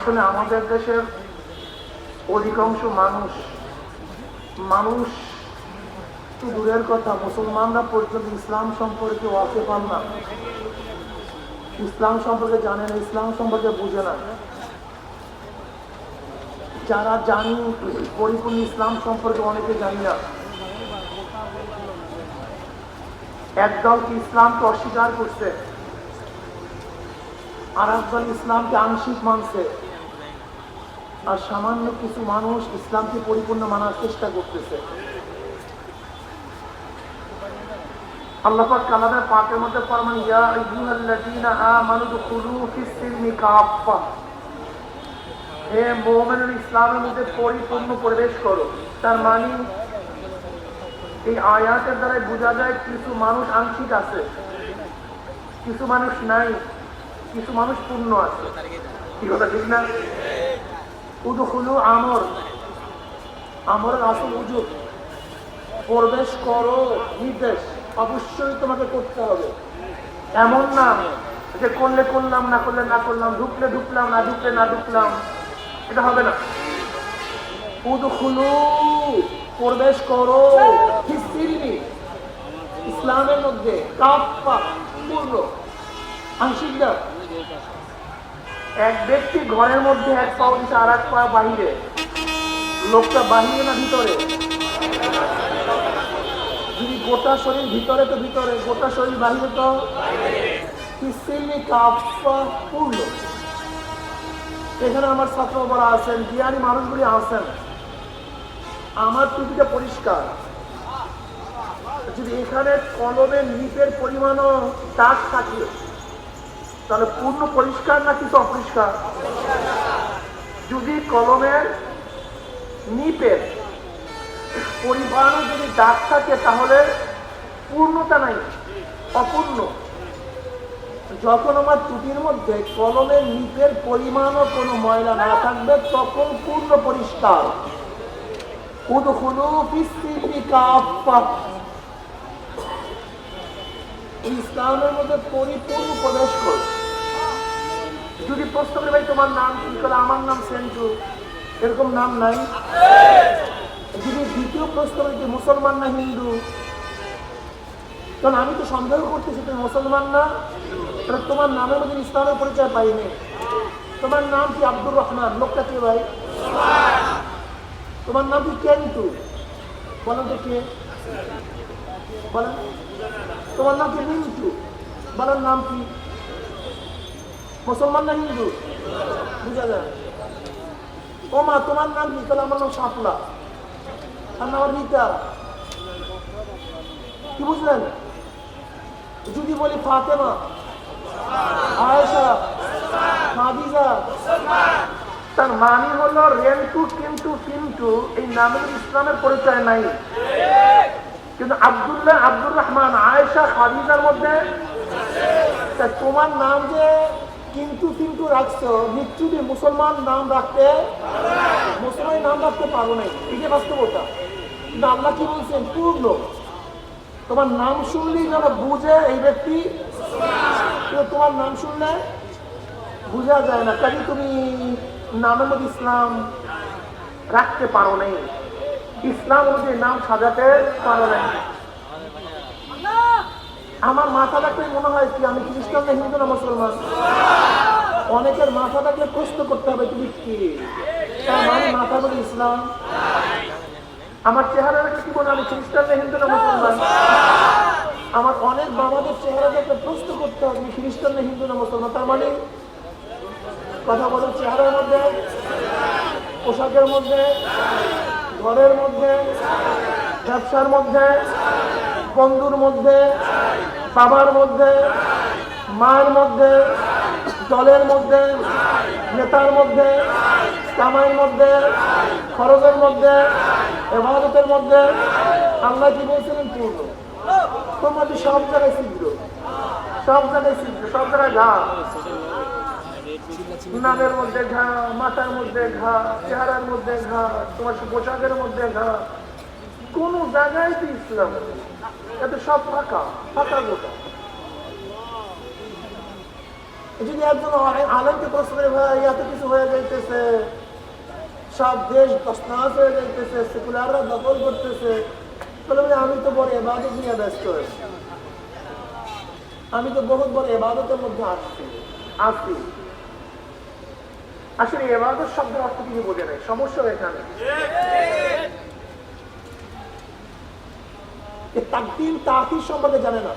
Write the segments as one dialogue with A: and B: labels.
A: আসলে আমাদের দেশের অধিকাংশ মানুষ তো দূরের কথা, মুসলমানরা পর্যন্ত ইসলাম সম্পর্কে ওয়াকিফ না, ইসলাম সম্পর্কে জানে না, ইসলাম সম্পর্কে বুঝে না। যারা জানি পরিপূর্ণ ইসলাম সম্পর্কে অনেকে জানি না। একদল কি ইসলামকে অস্বীকার করছে, আর একদল ইসলামকে আংশিক মানছে, আর সামান্য কিছু মানুষ ইসলামকে পরিপূর্ণ মানার চেষ্টা করতেছে। আল্লাহ পাক কালামের পাকের মধ্যে ফরমান, ইয়া আইয়ুহাল্লাযীনা আমানু দুখুলু ফিস-সিলমি কাফা, হে মুমিনুন, ইসলামের মধ্যে পরিপূর্ণ প্রবেশ করো। তার মানে এই আয়াতের দ্বারা বোঝা যায় কিছু মানুষ আংশিক আছে, কিছু মানুষ নাই, কিছু মানুষ পূর্ণ আছে। কি কথা ঠিক না? উদখুলু আমরের আসল উজুব, প্রবেশ করো নির্দেশ, অবশ্যই তোমাকে করতে হবে। এমন না যে করলে করলাম, না করলে না করলাম, ঢুকলে ঢুকলাম, না ঢুকলে না ঢুকলাম, এটা হবে না। উদখুলু, প্রবেশ করো, ফিস-সিলমি, ইসলামের মধ্যে, কাফা, পূর্ণ, আংশিক না। এক ব্যক্তি ঘরের মধ্যে এক পা দিচ্ছে, আর এক পা বাহিরে। লোকটা বাহিরে না ভিতরে? যদি গোটা শরীর ভিতরে তো ভিতরে, গোটা শরীর বাহিরে তো ফিস-সিলমি কাফা, পূর্ণ। এখানে আমার ছাত্র বড় আছেন, জ্ঞানী মানুষগুলি আছেন, আমার টুপিটা পরিষ্কার। যদি এখানে কলমের নিপের পরিমাণও দাগ থাকে, তাহলে পূর্ণ পরিষ্কার না কিছু অপরিষ্কার? যদি কলমের নিপের পরিমাণও যদি দাগ থাকে, তাহলে পূর্ণতা নাই, অপূর্ণ। যখন আমার টুপির মধ্যে কলমের নিপের পরিমাণও কোনো ময়লা না থাকবে, তখন পূর্ণ পরিষ্কার। উদখুলু ফিস-সিলমি কাফা, ইসলামের মধ্যে পরিপূর্ণ প্রবেশ করো। যদি প্রশ্ন করে, ভাই তোমার নাম কি? বলে আমার নাম সেন্টু, এরকম নাম নাই। যদি দ্বিতীয় প্রশ্ন করে, মুসলমান না হিন্দু? কারণ আমি তো সন্দেহ করতেছি তুমি মুসলমান না, তাহলে তোমার নামের মধ্যে ইসলামের পরিচয় পাইনি। তোমার নাম কি আব্দুর রহমান, লোকটা কে ভাই? তোমার নাম কি কেন্টু, বলেন তো কে? বলেন। তোমার নাম কি মিন্টু, বলেন নাম কি? মুসলমান না হিন্দু? বুঝা যায়। ও মা, তোমার নাম কি? তাহলে আমার নাম শাপলা, আর নাম রিতা। কি বুঝলেন? যদি বলি ফাতেমা, আয়েশা, খাদিজা, তার মানে হলো রেন্টু, কিন্তু কিন্তু এই নামের ইসলামের পরিচয় নাই। কিন্তু আব্দুল্লাহ, আব্দুর রহমান, আয়েশা, খাদিজার মধ্যে। তোমার নাম যে কিন্তু কিন্তু রাখছো, নিশ্চুটি মুসলমান নাম রাখতে, মুসলমান নাম রাখতে পারো নাই, এটা বাস্তবতা। কিন্তু আল্লাহ কি বলছেন? পূর্ণ। তোমার নাম শুনলেই যেন বুঝে এই ব্যক্তি, তোমার নাম শুনলে বুঝা যায় না, কাজে তুমি নামের মধ্যে ইসলাম রাখতে পারো নাই, ইসলাম অনুযায়ী নাম সাজাতে পারো নাই। আমার মাথা থাকলে মনে হয় কি আমি খ্রিস্টান না হিন্দু না মুসলমান? অনেকের মাথা থাকলে প্রশ্ন করতে হবে তুমি কি, তার মানে মাথার মধ্যে ইসলাম। আমার চেহারা দেখে কি মনে আমি খ্রিস্টান না হিন্দু না মুসলমান? আমার অনেক বাবাদের চেহারা দেখে প্রশ্ন করতে হবে তুমি খ্রিস্টান না হিন্দু না মুসলমান। তার মানে কথা বলেন, চেহারার মধ্যে, পোশাকের মধ্যে, ঘরের মধ্যে, ব্যবসার মধ্যে, বন্ধুর মধ্যে, বাবার মধ্যে, মায়ের মধ্যে, দলের মধ্যে, নেতার মধ্যে, কামাইয়ের মধ্যে, খরচের মধ্যে, ইবাদতের মধ্যে আল্লাহ কি বলছিলেন? পূর্ণ। তোমার সব জায়গায় ছিদ্র, সব জায়গায় ছিদ্র, সব জায়গায় ঘা, নামের মধ্যে ঘা, মাথার মধ্যে ঘা, চেহারার মধ্যে ঘা, তোমার পোশাকের মধ্যে ঘা, কোন জায়গায় কি ইসলাম? এত সব ফাঁকা, ফাঁকা গোটা। যদি একজন আলেমকে প্রশ্ন করে ভাই এত কিছু হয়ে যাইতেছে, সব দেশ তছনছ হয়ে যাইতেছে, সেকুলাররা দখল করতেছে, বলে আমি তো বড় ইবাদত নিয়ে ব্যস্ত হয়েছি, আমি তো বহুত বড় ইবাদতের মধ্যে আসছি। আসলে ইবাদত শব্দের অর্থ কিছু বোঝে নাই, সমস্যা এখানে। তাকদীম তাখির সম্পর্কে জানে না।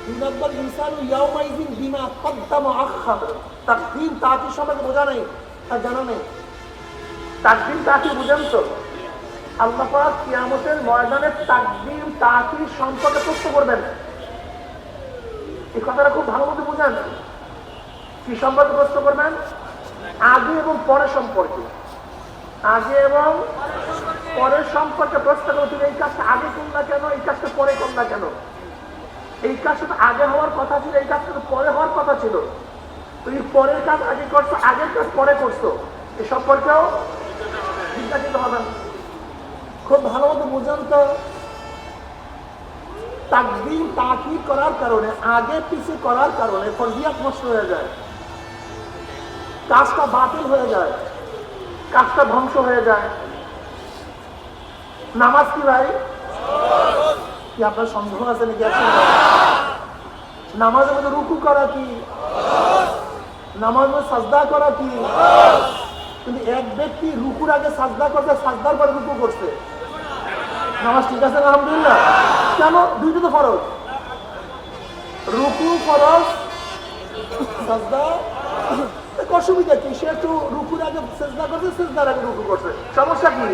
A: ইউনাব্বাল ইনসানু ইয়াউমাইযিন বিমা কদ্দামা আখার। তাকদীম তাখির সম্পর্কে বোঝা নাই, আর জানা নেই। তাকদীম তাখির বুঝেন তো? আল্লাহ পাক কিয়ামতের ময়দানে তাকদীম তাখির সম্পর্কে প্রশ্ন করবেন। এই কথাটা খুব ভালো মতো বুঝেন। কি সম্পর্কে প্রশ্ন করবেন? আগে এবং পরে সম্পর্কে। আগে এবং পরের সম্পর্কে প্রশ্ন করো, তুমি এই কাজটা আগে করল না কেন, এই কাজটা পরে করল না কেন? এই কাজটা তো আগে হওয়ার কথা ছিল, এই কাজটা তো পরে হওয়ার কথা ছিল। তুমি পরের কাজ আগে করছো, আগের কাজ পরে করছো, এই সম্পর্কেও জিজ্ঞাসিত হবেন। খুব ভালো মতো বুঝেন তো। তাকদীম তাখির করার কারণে, আগে পিছিয়ে করার কারণে ফরজিয়াত নষ্ট হয়ে যায়, কাজটা বাতিল হয়ে যায়, কাজটা ধ্বংস হয়ে যায়। নামাজ কি ভাই? কি আপনার সন্দেহ আছে নাকি? নামাজের মধ্যে রুকু করা কি? নামাজের মধ্যে সাজদা করা কি? কিন্তু এক ব্যক্তি রুকুর আগে সাজদা করছে, সাজদার পরে রুকু করছে, নামাজ ঠিক আছে আলহামদুলিল্লাহ? কেন? দুইটা তো ফরজ। রুকু ফরজ, সাজদা অসুবিধা কি? সে একটু রুকুর আগে সেজদা করছে, সেজদার আগে রুকু করছে, সমস্যা কি?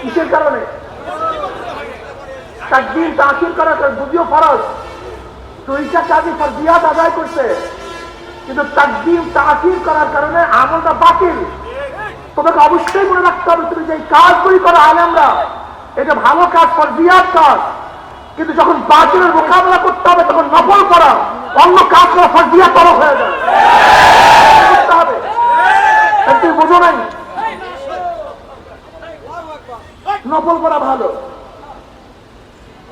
A: কিসের কারণে? তাকদীম তাখির করার কারণে। যদিও ফরজ, দুইটা কাজই ফরজিয়াত আদায় করছে, কিন্তু তাকদীম তাখির করার কারণে আমলটা বাতিল। তোমাকে অবশ্যই মনে রাখতে হবে, তুমি যে কাজগুলি করো আলেমরা, এটা ভালো কাজ, ফরজিয়াত কাজ, কিন্তু যখন বাতিলের মোকাবেলা করতে হবে তখন নফল করা, অন্য কাজ করা ফরজিয়াত তরফ হয়ে যায়। করতে হবে, তুমি বোঝো নাই? নফল করা ভালো,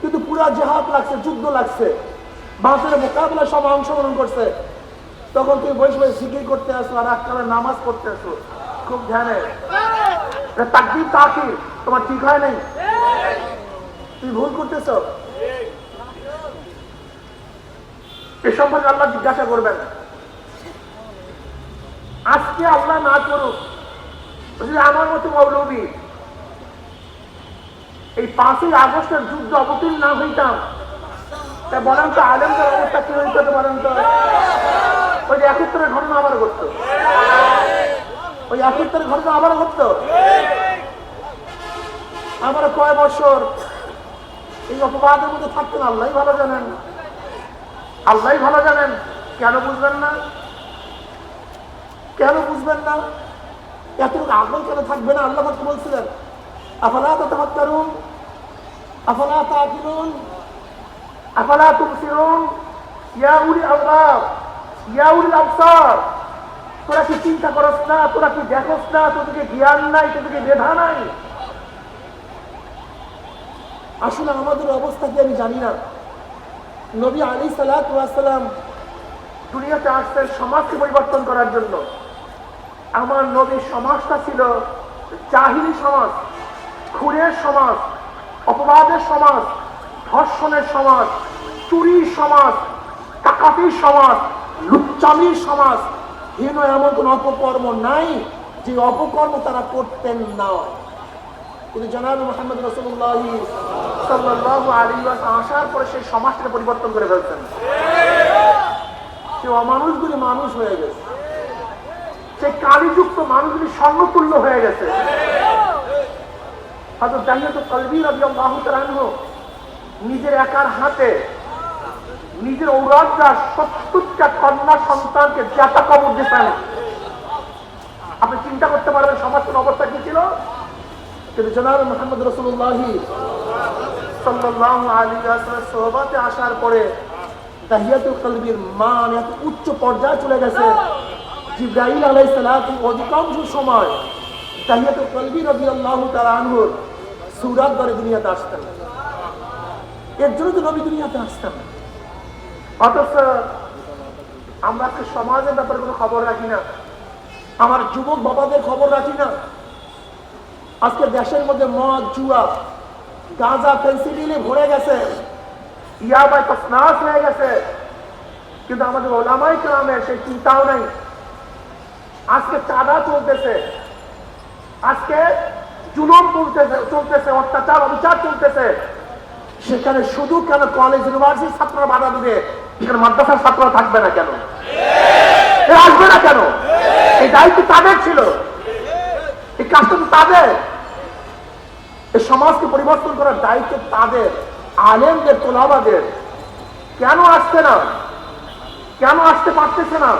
A: কিন্তু পুরা জিহাদ লাগছে, যুদ্ধ লাগছে, বাতিলের মোকাবেলা সব অংশগ্রহণ করছে, তখন তুমি বসে বসে জিকির করতে আসো আর এককালে নামাজ পড়তে আসো। খুব ধ্যানে। তাকদীম তাখির তোমার ঠিক হয় নাই, তুমি ভুল করতেছ। এ সম্পর্কে আল্লাহ জিজ্ঞাসা করবেন। আজকে আল্লাহ না করুক, আমার মতো মৌলবী এই 5ই আগস্টের যুদ্ধ অবতীর্ণ না হইতাম, তা বলেন তো আলেমদের অবস্থা কি হইত? বলেন তো। ওই যে 71-এর ঘটনা আবার ঘটতো, ওই 71-এর ঘটনা আবার ঘটতো। আমরা কয় বছর এই অপবাদের মধ্যে থাকতেন, আল্লাহ ভালো জানেন, আল্লাহ ভালো জানেন। কেন বুঝবেন না? কেন বুঝবেন না? এতটুকু আকল কেন থাকবে না? আল্লাহ বলছিলেন আফালা তাতাফাক্কারুন আফালা তাআকিলুন আফালা তুবসিরুন ইয়া উলিল আলবাব ইয়া উলিল আবসার। তোরা কি চিন্তা করস না? তোরা কি দেখস না? তোদেরকে জ্ঞান নাই? তোদেরকে মেধা নাই? আসলে আমাদের অবস্থা কি আমি জানি না। নবী আলাইহিস সালাতু ওয়াস সালাম দুনিয়াতে আসছেন সমাজকে পরিবর্তন করার জন্য। আমার নবীর সমাজটা ছিল জাহিলি সমাজ, খুনের সমাজ, অপবাদের সমাজ, ধর্ষণের সমাজ, চুরির সমাজ, ডাকাতির সমাজ, লুচ্চামির সমাজ। হীন এমন কোন অপকর্ম নাই যে অপকর্ম তারা করতেন না। কিন্তু জনাব মুহাম্মদ রাসূলুল্লাহ সাল্লাল্লাহু আলাইহি ওয়াসাল্লাম আসার পরে সেই সমাজটাকে পরিবর্তন করে ফেলছেন। সেই অমানুষগুলি মানুষ হয়ে গেছে, সেই কালিযুক্ত মানুষগুলি স্বর্ণতুল্য হয়ে গেছে। হযরত দাহিয়াতুল কলবী রাদিয়াল্লাহু তাআলা আনহু নিজের একার হাতে নিজের ঔরতরা 70টা কন্যা সন্তানকে জাতা কবর দিতেন। আপনি চিন্তা করতে পারবেন সমাজের অবস্থা কি ছিল। কিন্তু জনাব মুহাম্মদ রাসূলুল্লাহ সাল্লাল্লাহু আলাইহি ওয়াসাল্লাম সোহবতে আসার পরে দাহিয়াতুল কলবীর মান এত উচ্চ পর্যায়ে চলে গেছে, জিবরাইল আলাইহিস সালাতু অধিকাংশ সময় দাহিয়াতুল কলবী রাদিয়াল্লাহু তাআলা আনহুর সুরাত ধরে দুনিয়াতে আসতেন। এর জন্য তো নবী দুনিয়াতে আসতেন। অথচ আমরা আজকে সমাজের ব্যাপারে কোনো খবর রাখি না, আমার যুবক বাবাদের খবর রাখি না। আজকে দেশের মধ্যে মদ, জুয়া, গাঁজা, ফেন্সিডিলে ভরে গেছে, ইয়াবায় তসনাস হয়ে গেছে, কিন্তু আমাদের ওলামায়ে কেরামের সেই চিন্তাও নেই। আজকে চাঁদা চলতেছে, আজকে জুলুম চলতেছে, অত্যাচার অবিচার চলতেছে, সেখানে শুধু কেন কলেজ ইউনিভার্সিটির ছাত্ররা বাধা দিবে, সেখানে মাদ্রাসার ছাত্ররা থাকবে না কেন, আসবে না কেন? এই দায়িত্ব তাদের ছিল, এই কাজটা তো তাদের, এই সমাজকে পরিবর্তন করার দায়িত্ব তাদের, আলেমদের, তোলাবাদের। কেন আসছে না? কেন আসতে পারতেছে না?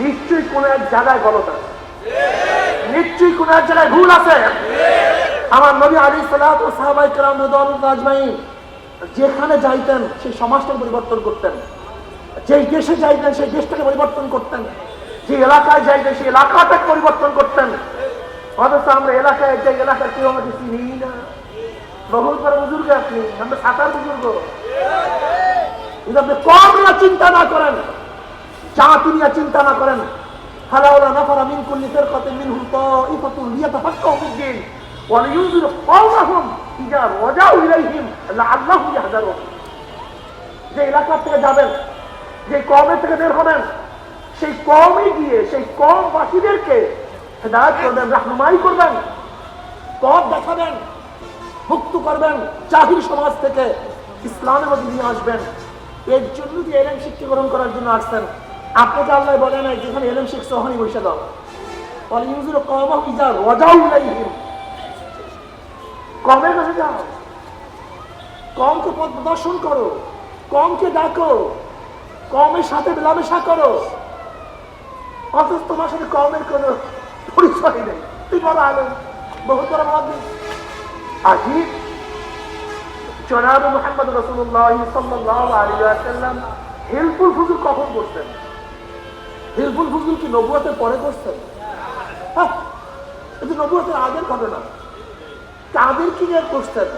A: নিশ্চয়ই কোন এক জায়গায় গলত আছে, নিশ্চয়ই কোন এক জায়গায় ভুল আছে। আমার নবী আলাইহিস সালাতু ওয়াস সাহাবায়ে কেরাম রাদিয়াল্লাহু আজমাইন যেখানে যাইতেন সেই সমাজটাকে পরিবর্তন করতেন, যেই দেশে যাইতেন সেই দেশটাকে পরিবর্তন করতেন, যে এলাকায় যাইতেন সেই এলাকাটাকে পরিবর্তন করতেন। অথচ আমরা এলাকায় যাই, এলাকার কেউ আমাকে চিনি না। বহুত বড় বুজুর্গ আপনি, আমরা সাঁতার বুজুর্গ। আপনি কম না চিন্তা না করেন, জাতি নিয়ে চিন্তা না করেন, ফালাউলা নাফারা মিন কুল্লি ফিরকাতিন মিনহুম তাইফাতুন লিয়াতাফাক্কাহু ফিদ-দীন ওয়া লিয়ুনযিরু কওমাহুম ইযা রাজাউ ইলাইহিম লাআল্লাহুম ইয়াহযারুন। যে এলাকা থেকে যাবেন, যে কওমের থেকে বের হবেন, সেই কওমে গিয়ে সেই কওমবাসীদেরকে হেদায়েত করবেন, রাহনুমাই করবেন, পথ দেখাবেন, মুক্ত করবেন, জাহিল সমাজ থেকে ইসলামের মধ্যে নিয়ে আসবেন। এর জন্য যে এলেম শিক্ষা গ্রহণ করার জন্য আসছেন। আপনাকে আল্লাহ বলে নাই যেখানে এলেম শিখছে ওখানে বসে দাও, কমের কাছে যাও, কমকে পথ প্রদর্শন করো, কমকে ডাকো, কমের সাথে মেলামেশা করো। অথচ তোমার সাথে কমের কোনো পরিচয় নেই, তুই বড় আলেম, বহুত বড় মুহাদ্দিস। আজিব জনাব মুহাম্মদ রাসূলুল্লাহ সাল্লাল্লাহু আলাইহি ওয়াসাল্লাম হিলফুল ফুজুল কখন করতেন? হিলফুল ফুজুল কি নবুয়তের পরে করছেন? হ্যাঁ, এটা নবুয়তের আগের ঘটনা। কাদের কি করছেন?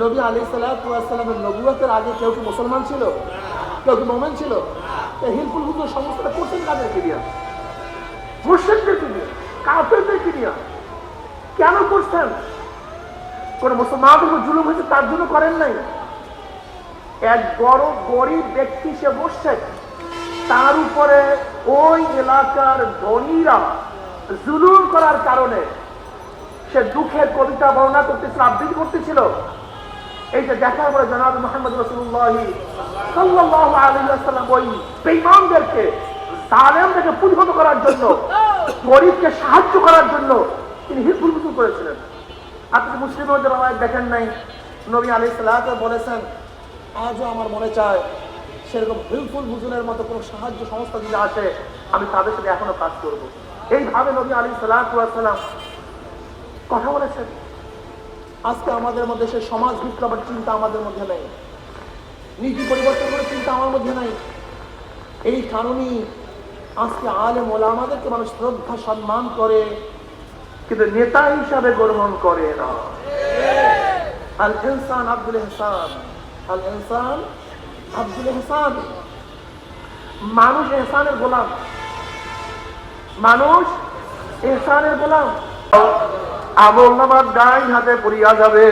A: নবী আলাইহিস সালাতু ওয়াস সালামের নবুয়তের আগে কেউ কি মুসলমান ছিল? কেউ কি মুমিন ছিল? এই হিলফুল ফুজুল সমস্তটা করছেন কাদেরকে নিয়ে? মুশরিকদেরকে নিয়ে, কাফেরদেরকে নিয়ে। কেন করছেন? কোন মুসলমানের উপর জুলুম হয়েছে তার জন্য করেন নাই। এক বড় গরিব ব্যক্তি সে বসছে, তার উপরে ওই এলাকার ধনীরা জুলুম করার কারণে সে দুঃখের কবিতা বর্ণনা করতেছিল, আবৃত্তি করতেছিল। এই যে দেখার পরে জনাব মুহাম্মদ রাসূলুল্লাহ সাল্লাল্লাহু আলাইহি ওয়াসাল্লাম ওই বেঈমানদেরকে, জালেমদেরকে প্রতিহত করার জন্য, গরিবকে সাহায্য করার জন্য তিনি হিলফুল ফুজুল করেছিলেন। আপনি মুসলিমের রাওয়ায়াত দেখেন নাই? নবী আলাইহিস সালাতু বলেছেন, আজও আমার মনে চায় সেরকম হিলফুল ফুজুলের মতো কোনো সাহায্য সংস্থা যদি আসে আমি তাদের সাথে এখনো কাজ করব। এইভাবে নবী আলাইহিস সালাতু ওয়াস সালাম কথা বলেছেন। আজকে আমাদের মধ্যে সে সমাজ বিপ্লবের চিন্তা আমাদের মধ্যে নেই, নীতি পরিবর্তন করার চিন্তা আমার মধ্যে নাই। এই কারণেই আজকে আলেম ওলামাদেরকে মানুষ শ্রদ্ধা সম্মান করে, কিন্তু নেতা হিসাবে গ্রহণ করে না। আল ইনসান আব্দুল ইহসান, আল ইনসান আব্দুল ইহসান। মানুষ ইহসানের গোলাম, মানুষ ইহসানের গোলাম। আমলনামার ডাইন হাতে পড়িয়া যাবে,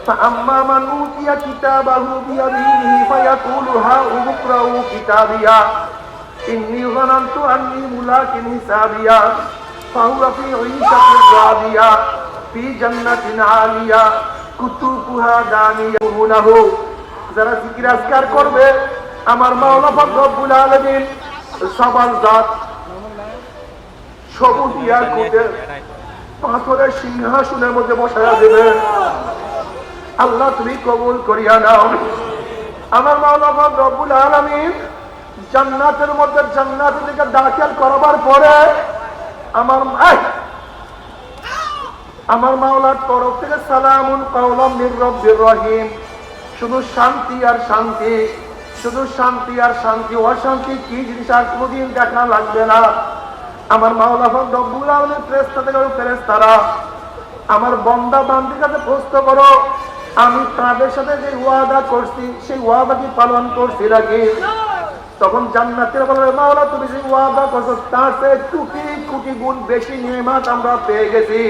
A: فأما من أوتي كتابه بيمينه فيقول هاؤم اقرءوا كتابيه إني ظننت أني ملاق حسابيه فهو في عيشة راضية في جنة عالية কুতুবুহা দানিয়াহুনাহু। যারা জিকির আজকার করবে আমার মাওলা পাক রব্বুল আলামিন সবার জাত সবুজ ইয়াকুতের পাথরের সিংহাসনের মধ্যে বসায়া দেবেন। আল্লাহ তুমি কবুল করিয়া নাও। আমার মাওলা পাক রব্বুল আলামিন জান্নাতের মধ্যে জান্নাত থেকে দাখিল করাবার পরে আমার মাওলার তরফ থেকে সালামুন কাওলাম মির রব্বির রহিম, শুধু শান্তি আর শান্তি, শুধু শান্তি আর শান্তি। অশান্তি কি জিনিস আর কোনদিন দেখা লাগবে না। আমার মাওলা পাক রব্বুল আলামিন ফেরেশতা থেকে ফেরেশতারা আমার বান্দা বান্দির কাছে প্রশ্ন করো, আমি তাদের সাথে যে ওয়াদা করছি সেই ওয়াদা কি পালন করছি নাকি? তখন জান্নাতের বলে মাওলা তুমি যে ওয়াদা করছো তার চেয়ে কোটি কোটি গুণ বেশি নিয়ামত আমরা পেয়ে গেছি,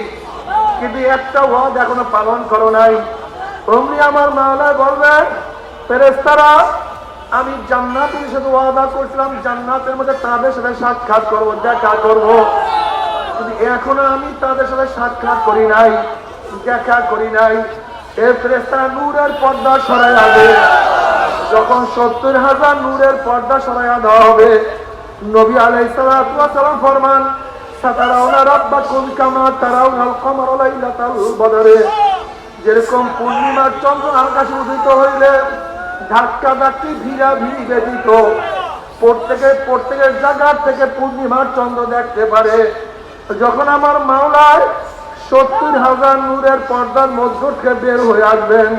A: কিন্তু একটা ওয়াদা এখনো পালন করো নাই। অমনি আমার মাওলা বলবে ফেরেশতারা আমি জান্নাতের সাথে ওয়াদা করছিলাম জান্নাতের মধ্যে তাদের সাথে সাক্ষাৎ করব, দেখা করব, কিন্তু এখনো আমি তাদের সাথে সাক্ষাৎ করি নাই, দেখা করি নাই। এই ফেরেশতারা নূরের পর্দা সরাইয়া দেবে। যখন 70,000 নূরের পর্দা সরাইয়া দেওয়া হবে, নবী আলাইহিস সালাতু ওয়াস সালাম ফরমান সাতারাউনা রাব্বাকুম কামা তারাউনাল কমারা লাইলাতাল বদরে, যেরকম পূর্ণিমার চন্দ্র আকাশে উদিত হইলে ধাক্কা ধাক্কি ভিড়া ভিড়ি ব্যতীত প্রত্যেকের জায়গা থেকে পূর্ণিমার চন্দ্র দেখতে পারে, যখন আমার মাওলায় 70,000 নূরের পর্দার মধ্য থেকে বের হয়ে আসবেন,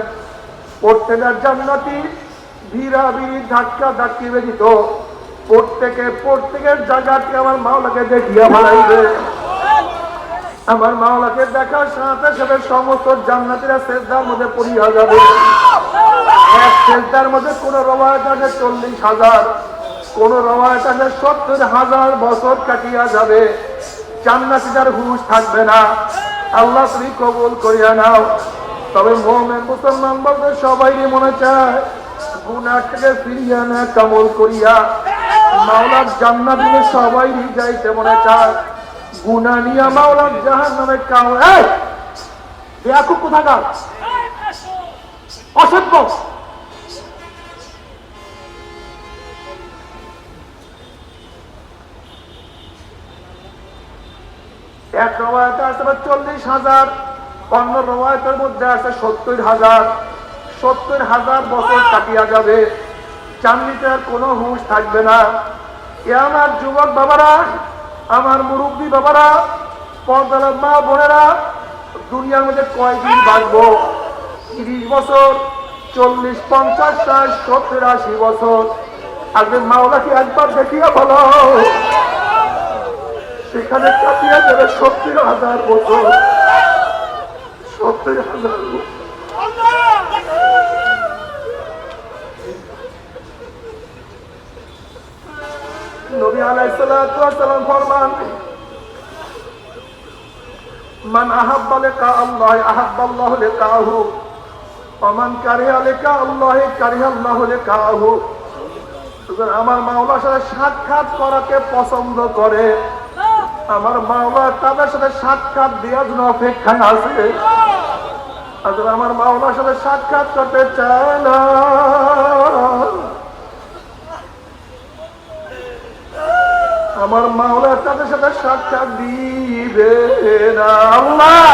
A: প্রত্যেকের জান্নাতি ভিড়া ভিড়ি ধাক্কা ধাক্কি ব্যতীত প্রত্যেকের জায়গাটি আমার মাওলাকে দেখিয়া ভালাইবে। আমার মাওলাকে দেখার সাথে সাথে সমস্ত জান্নাতীরা সিজদার মধ্যে পড়িয়া যাবে। এক সিজদার মধ্যে কোন রওয়ায়াত আছে 40,000, কোন রওয়ায়াত আছে 70,000 বছর কাটিয়া যাবে। জান্নাতীদের হুঁশ থাকবে না। আল্লাহ তুমি কবুল করিয়া নাও। তবে মুমিন মুসলমান বলতে সবাই মনে চায় গুনাহ থেকে ফিরিয়া না কামল করিয়া মাওলার জান্নাতে সবাই যাইতে মনে চায়। গুনাহ নিয়া মাওলার জাহান্নামে কামল বেয়াকুব কোথাকার অসভ্য। এক রওয়ায়াতে আছে 40,000, অন্য রওয়ায়াতের মধ্যে আছে 70,000। 70,000 বছর কাটিয়া যাবে, জান্নাতে আর কোনো হুঁশ থাকবে না। এ আমার যুবক বাবারা, আমার মুরব্বী বাবারা, পর্দার মা বোনেরা, দুনিয়ার মধ্যে কয়দিন বাঁচবো? 30 বছর, 40, 50, 60, 70, 80 বছর। আগে মাওলাকে একবার দেখিয়া বলো, সেখানে কাটিয়া যাবে 70,000 বছর। 70,000 বছর। নবী আলাইহিস সালাতু ওয়াস সালাম ফরমান মান আহাব্বা লিকা আল্লাহ আহাব্বাল্লাহু লিকাহু ওয়া মান কারিহা লিকা আল্লাহ কারিহাল্লাহু লিকাহু। আমার মাওলার সাথে সাক্ষাৎ করাকে পছন্দ করে, আমার মাওলা তাদের সাথে সাক্ষাৎ দেওয়ার জন্য অপেক্ষায় আছে। আমার মাওলার সাথে সাক্ষাৎ করতে চায় না, আমার মাওলা তাদের সাথে সাক্ষাৎ দিবে না। আল্লাহ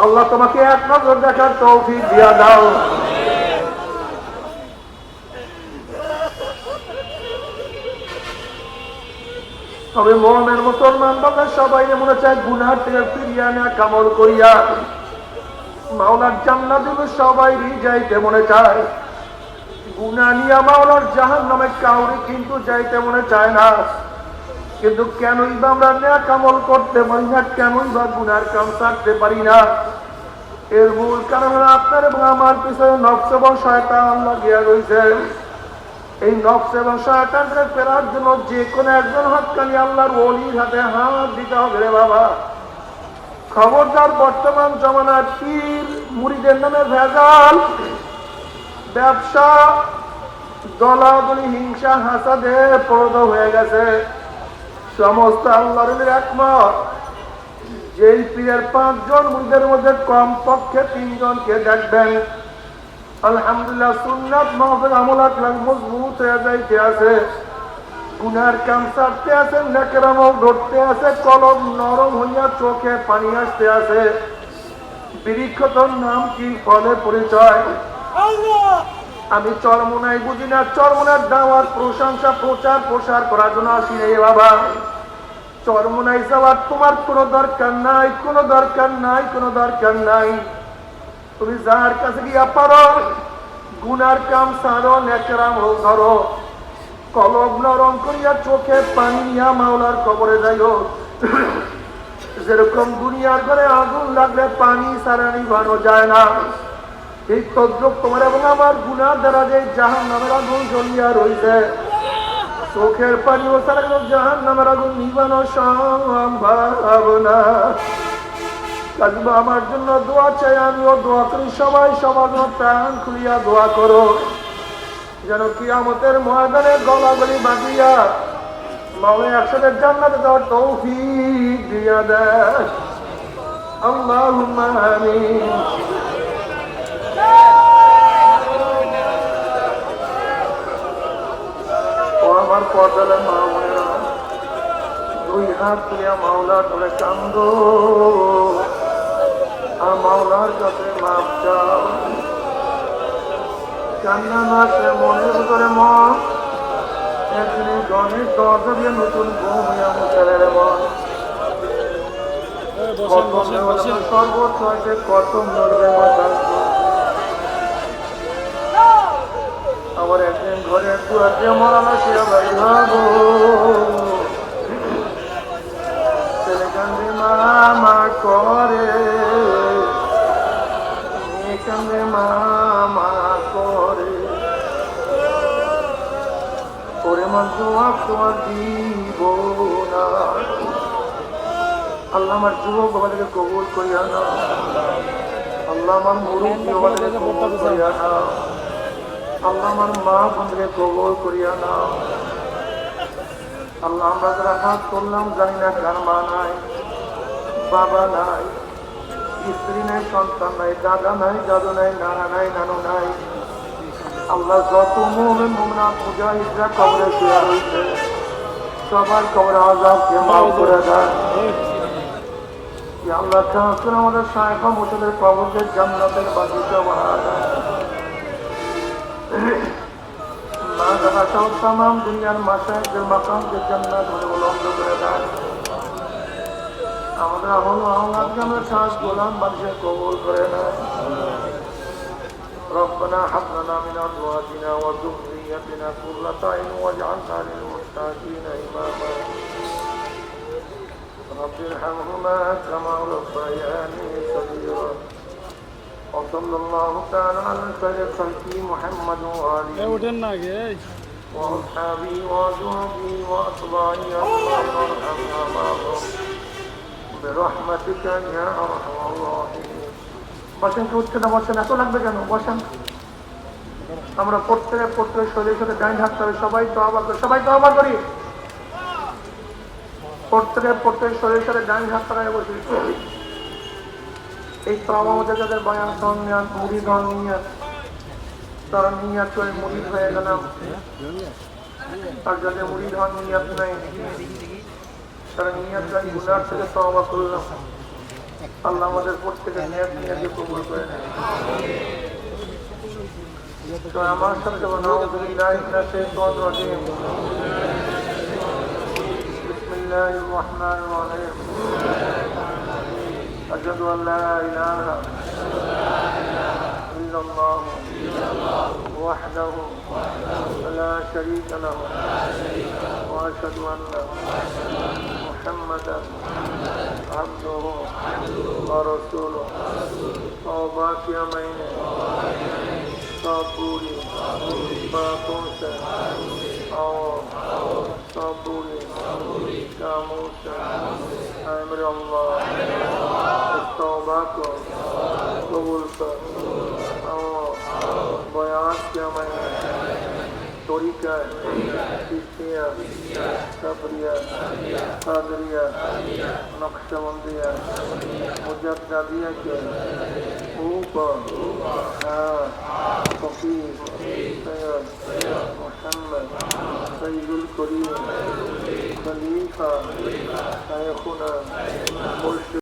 A: আল্লাহ তোমাকে এক নজর দেখার তৌফিক দিয়া দাও। তবে মুমিন মুসলমান বাবা সবাই মনে চায় গুনাহ থেকে ফিরিয়া না কামল করিয়া মাওলার জান্নাতে সবাই যাইতে মনে চায়। গুনাহ নিয়া মাওলার জাহান্নামে কাউরি কিন্তু যাইতে মনে চায় না। কিন্তু কেনই বা আমরা নেক আমল করতে পারি না, কেনই বা গুনার কাম ছাড়তে পারি না? এর মূল কারণ আপনার এবং আমার পিছনে নফস এবং শয়তান লাগিয়া রয়েছে। এই নফস এবং শয়তানকে ফেরার জন্য যে কোনো একজন হক্কানি আল্লাহর ওলির হাতে হাত দিতে হবে রে বাবা। খবরদার, বর্তমান জমানার পীর মুরিদের নামে ভেজাল, ব্যবসা, দলাদলি, হিংসা, হাসাদে পরদ হয়ে গেছে। সমস্ত আল্লাহর একমত যেই পীরের 5 জন মুরিদের মধ্যে কমপক্ষে 3 জনকে দেখবেন আলহামদুলিল্লাহ সুন্নাত মাহফিল আমল আকলাক মজবুত হয়ে যাইতে আছে, গুনার কাম ছাড়তে আছে, নেকের আমল ধরতে আছে, কলম নরম হইয়া চোখে পানি আসতে আছে। বৃক্ষতর নাম কি, ফলে পরিচয়। আমি চরমোনাই বুঝি না, চরমোনার দাওয়াত প্রশংসা প্রচার প্রসার করার জন্য আসি নাই বাবা। চরমোনাই যাওয়ার তোমার কোনো দরকার নাই, কোনো দরকার নাই, কোনো দরকার নাই। তুমি যার কাছে গিয়া পারো গুনার কাম ছাড়ো, নেকের আমল ধরো, কলম নরম করিয়া চোখে পানি নিয়া মাওলার কবরে যাইও। যেরকম দুনিয়ার ঘরে আগুন লাগলে পানি ছাড়া নিভানো যায় না, এই তদ্রুপ তোমার এবং আমার গুনার দ্বারা যে জাহান্নামের আগুন জ্বলিয়া রয়েছে, চোখের পানি ও তারা জাহান্নামের আগুন নিবানো সম্ভব না। কাজবা আমার জন্য দোয়া চাই, আমিও দোয়া করি, সবাই সবার জন্য প্রাণ খুলিয়া দোয়া করো যেন কিয়ামতের ময়দানে গলাগলি বাঁধিয়া মাওলা একসাথে জান্নাতে যাওয়ার তৌফিক দিয়া দেয়। আল্লাহুম্মা আমিন। ও আমার পর্দালে মা বোনেরা, দুই হাত তুলিয়া মাওলার ধরে কান্দো আর মাওলার কাছে মাপ চাও। কান্না না আসলে মনের ভিতরে মন একদিন গণের দরজা দিয়ে নতুন ঘুম হইয়া মুছেলের মন সর্বোচ্চ হয়েছে কত মরবে মাথা। আবার একদিন ঘরের দুয়ার দিয়ে মরানো সে ভাই ভাবো ছেলে কান্দে মামা করে, মেয়ে কান্দে মামা করে, ওরে মান জবাব তোমার দিব না। আল্লাহ আমার যুবক বাবাদেরকে কবুল করিয়া না, আল্লাহ আমার মুরুব্বী বাবাদেরকে কবুল করিয়া না, আল্লাহ আমার মা বোনকে কবুল করিয়া না। আল্লাহ আমরা যারা হাত করলাম জানি না কার মা নাই, বাবা নাই, স্ত্রী নাই, সন্তান নাই, দাদা নাই, দাদু নাই, নানা নাই, নানু নাই। আল্লাহ যত মুমিন মুমিনাত মুজাহিদরা কবরে শুয়ে রয়েছে সবার কবরে আযাবকে মাফ করে দেন। আল্লাহ চাচ্ছেন আমাদের শায়েখ মুর্শিদের কবরকে জান্নাতের বাগিচা বানায় দেন। মা দাদা সহ তামাম দুনিয়ার মাশায়েখদের মাকামকে জান্নাত হতে বুলন্দ করে দেন। আমাদের আমল আওলাদকে আমরা খাস গোলাম মানুষের কবুল করে নেন। ربنا هب لنا من ازواجنا وذريتنا قرة اعين واجعلنا للمتقين اماما رب ارحمهما كما ربياني صغيرا وصلى الله تعالى على خير خلقه محمد وآله وأصحابه وأزواجه وأتباعه برحمتك يا أرحم الراحمين। বসেন, কি উঠছে না? বসেন, এত লাগবে কেন? বসেন। আমরা প্রত্যেকে শরীরের সাথে ডাইন হাত হবে, সবাই তওবা করি, সবাই তওবা করি। প্রত্যেক শরীরের সাথে ডাইন হাত লাগায় বসি। এই তওবা মধ্যে যাদের বয়ান শোন নিয়াত মুরিদ হন নিয়াত, তারা নিয়াত করে মুরিদ হয়ে গেলাম। আর যাদের মুরিদ হন নিয়াত নাই তারা নিয়াত করে গুনাহ থেকে তওবা করলাম। আল্লাহ আমাদের প্রত্যেকের নিয়াত নিয়াতকে কবুল করে নেন। তো আমার সাথে নাউযুবিল্লাহি মিনাশ শাইতানির রাজীম। বিসমিল্লাহির রহমানির রহিম। আশহাদু আল লা ইলাহা ইল্লাল্লাহ ওয়াহদাহু লা শারীকা লাহু ওয়া আশহাদু আন্না মুহাম্মাদান আবদুহু ওয়া রাসূলুহু। তওবা কিয়া মাইনে صابوري باقوسا أو صابوري كاموسا أمر الله استوباكو قبولك أو بيات كامينة طريقة تسيا صبرية قادرية نقشبندية مجددية اوپر فقیر سید محمد سید الکریم خلیفہ شیخنا مرشد